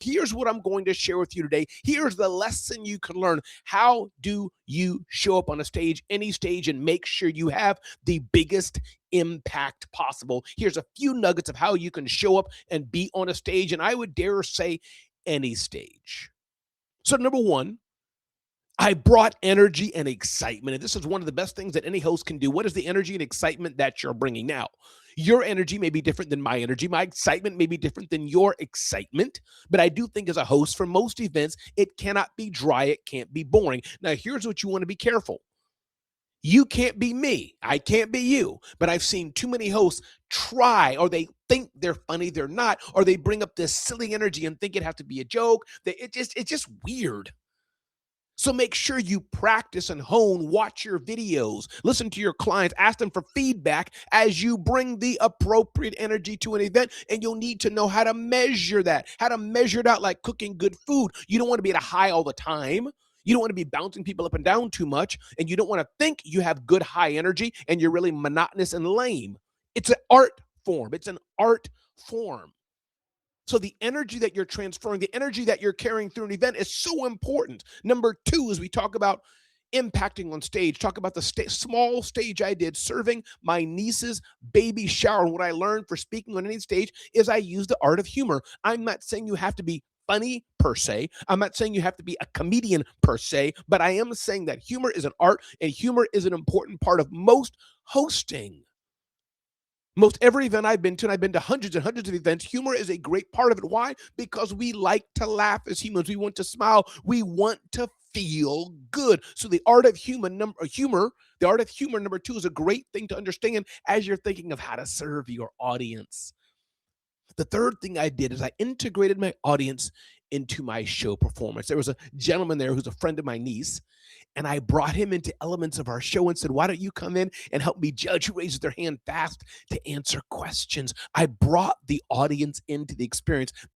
Here's what I'm going to share with you today. Here's the lesson you can learn. How do you show up on a stage, any stage, and make sure you have the biggest impact possible? Here's a few nuggets of how you can show up and be on a stage, and I would dare say any stage. So, number one, I brought energy and excitement. And this is one of the best things that any host can do. What is the energy and excitement that you're bringing? Now, your energy may be different than my energy. My excitement may be different than your excitement. But I do think as a host for most events, it cannot be dry. It can't be boring. Now, here's what you want to be careful. You can't be me. I can't be you. But I've seen too many hosts try, or they think they're funny, they're not, or they bring up this silly energy and think it has to be a joke. It's just weird. So make sure you practice and hone, watch your videos, listen to your clients, ask them for feedback as you bring the appropriate energy to an event. And you'll need to know how to measure that, how to measure it out like cooking good food. You don't want to be at a high all the time. You don't want to be bouncing people up and down too much. And you don't want to think you have good high energy and you're really monotonous and lame. It's an art form. It's an art form. So the energy that you're transferring, the energy that you're carrying through an event is so important. Number two, as we talk about impacting on stage, talk about the small stage I did serving my niece's baby shower. And what I learned for speaking on any stage is I use the art of humor. I'm not saying you have to be funny per se. I'm not saying you have to be a comedian per se, but I am saying that humor is an art and humor is an important part of most hosting. Most every event I've been to, and I've been to hundreds and hundreds of events, humor is a great part of it. Why? Because we like to laugh as humans. We want to smile. We want to feel good. So the art of the art of humor, number two, is a great thing to understand as you're thinking of how to serve your audience. The third thing I did is I integrated my audience into my show performance. There was a gentleman there who's a friend of my niece, and I brought him into elements of our show and said, why don't you come in and help me judge who raises their hand fast to answer questions? I brought the audience into the experience.